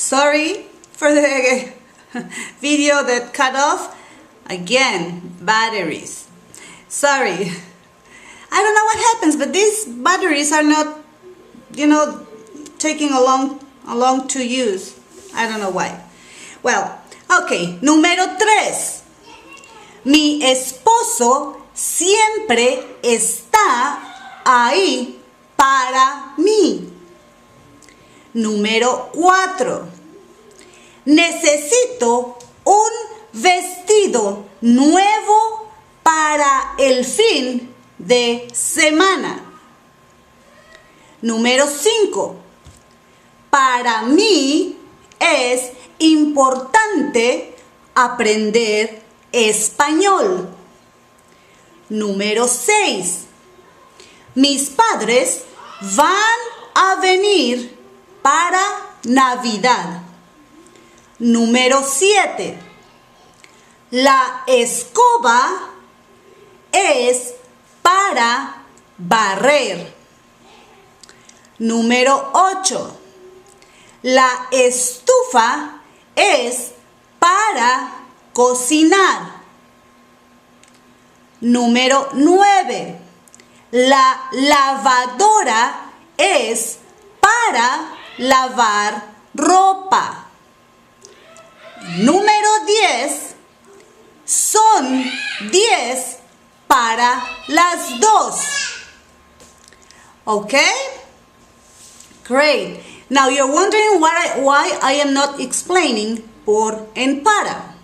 Sorry for the video that cut off. Again, batteries. Sorry. I don't know what happens, but these batteries are not, taking along to use. I don't know why. Well, okay. Número 3. Mi esposo siempre está ahí para mí. Número 4. Necesito un vestido nuevo para el fin de semana. Número 5. Para mí es importante aprender español. Número 6. Mis padres van a venir para Navidad. Número 7. La escoba es para barrer. Número 8. La estufa es para cocinar. Número 9. La lavadora es para lavar ropa. Número 10. Son 10 para las 2. Okay? Great. Now you're wondering why I am not explaining por and para.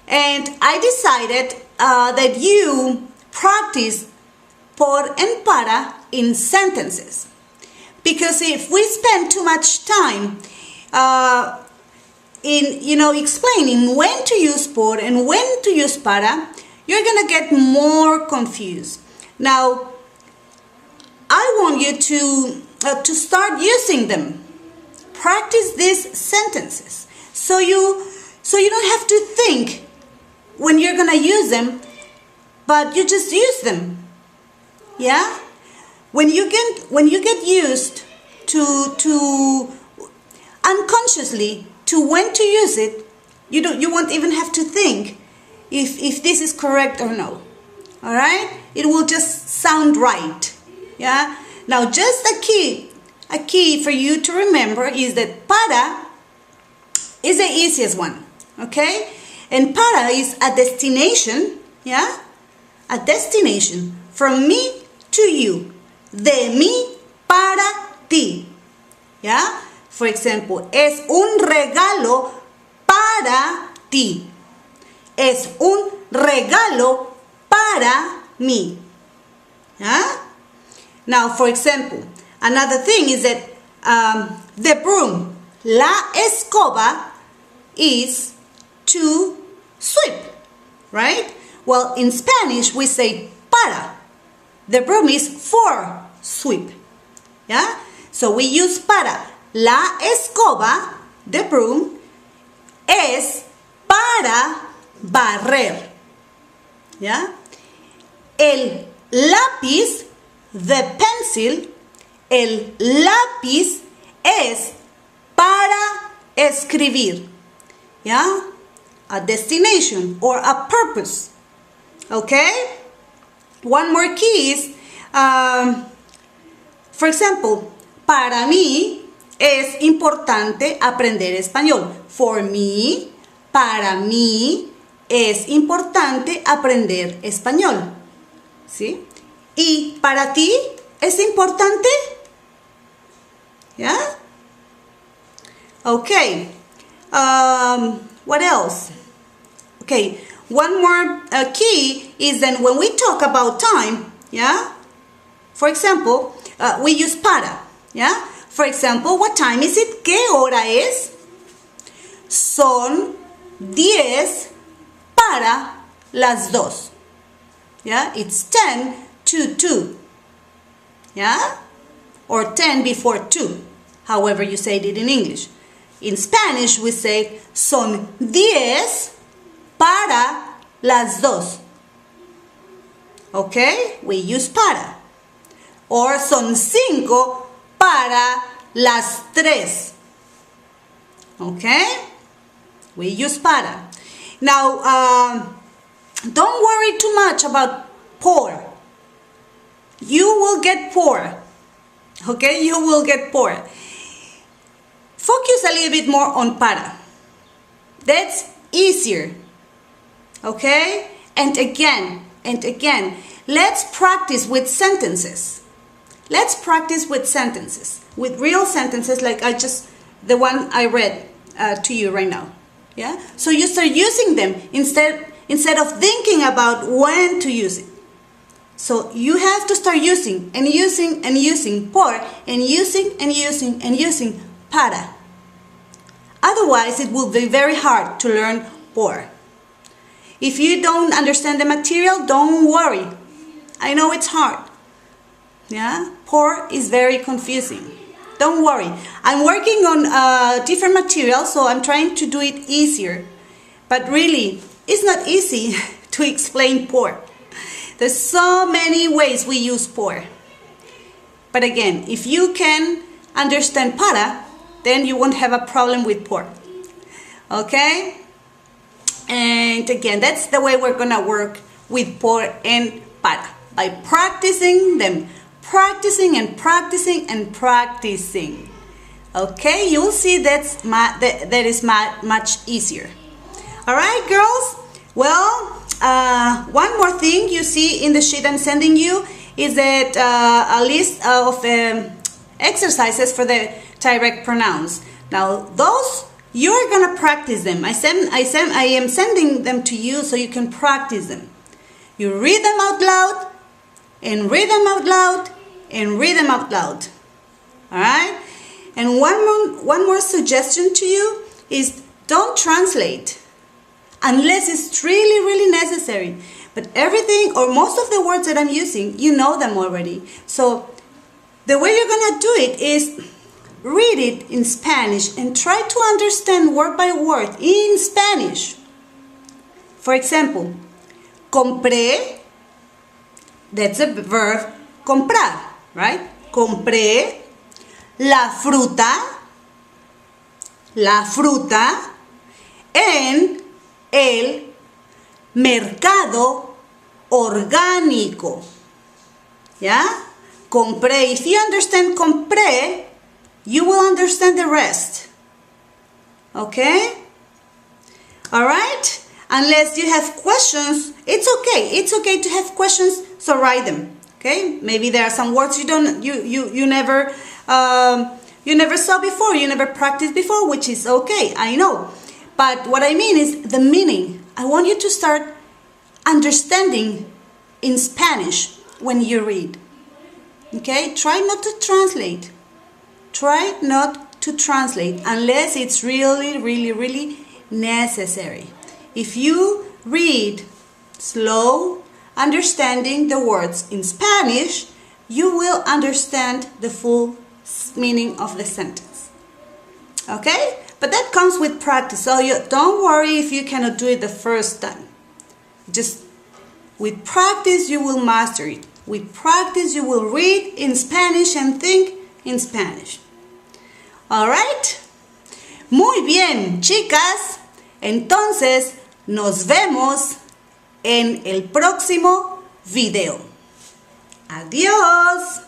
And I decided that you practice por and para in sentences. Because if we spend too much time in explaining when to use por and when to use para, you're gonna get more confused. Now, I want you to start using them. Practice these sentences so you don't have to think when you're gonna use them, but you just use them. Yeah? When you get used to unconsciously to when to use it, you won't even have to think if this is correct or no. All right? It will just sound right. Yeah? Now, just a key for you to remember is that para is the easiest one. Okay? And para is a destination. Yeah? A destination from me to you. De mí para ti. Yeah? For example, es un regalo para ti. Es un regalo para mí. Yeah? Now, for example, another thing is that the broom, la escoba, is to sweep, right? Well, in Spanish, we say para. The broom is for sweep. Yeah? So we use para. La escoba, the broom, es para barrer. Yeah? El lápiz, the pencil, el lápiz es para escribir. Yeah? A destination or a purpose. Okay? One more key is, for example, para mí es importante aprender español. For me, para mí es importante aprender español. ¿Sí? ¿Y para ti es importante? Yeah? Okay. What else? Okay. One more key is that when we talk about time, yeah? For example, we use para, yeah? For example, what time is it? ¿Qué hora es? Son 10 para las 2. Yeah? It's 10 to 2. Yeah? Or 10 before 2. However you say it in English. In Spanish, we say son 10 para las 2. Okay? We use para. Or son 5 para las 3. Okay? We use para. Now, don't worry too much about por. You will get por. Okay? You will get por. Focus a little bit more on para. That's easier. Okay? And again, let's practice with sentences. Let's practice with sentences. With real sentences like the one I read to you right now. Yeah? So you start using them instead of thinking about when to use it. So you have to start using and using and using por and using para. Otherwise, it will be very hard to learn por. If you don't understand the material, don't worry. I know it's hard. Yeah? Por is very confusing. Don't worry. I'm working on different materials, so I'm trying to do it easier. But really, it's not easy to explain por. There's so many ways we use por. But again, if you can understand para, then you won't have a problem with por. Okay? And again, that's the way we're gonna work with por and para. By practicing them. Practicing and practicing and practicing. Okay? You'll see that is much easier. Alright, girls? Well, one more thing you see in the sheet I'm sending you is that a list of exercises for the direct pronouns. Now, those you're gonna practice them. I am sending them to you so you can practice them. You read them out loud, and read them out loud, and read them out loud. All right. And one more suggestion to you is don't translate unless it's really necessary. But everything or most of the words that I'm using, you know them already. So the way you're gonna do it is read it in Spanish and try to understand word by word in Spanish. For example, compré, that's a verb, comprar, right? Compré la fruta en el mercado orgánico. Yeah? Compré. If you understand compré, you will understand the rest. Okay? Alright? Unless you have questions, it's okay. It's okay to have questions, so write them. Okay? Maybe there are some words you never saw before, you never practiced before, which is okay, I know. But what I mean is the meaning. I want you to start understanding in Spanish when you read. Okay? Try not to translate. Try not to translate unless it's really necessary. If you read slow, understanding the words in Spanish, you will understand the full meaning of the sentence. Okay? But that comes with practice, so don't worry if you cannot do it the first time. Just with practice you will master it. With practice you will read in Spanish and think in Spanish. Alright? Muy bien, chicas. Entonces, nos vemos en el próximo video. Adiós.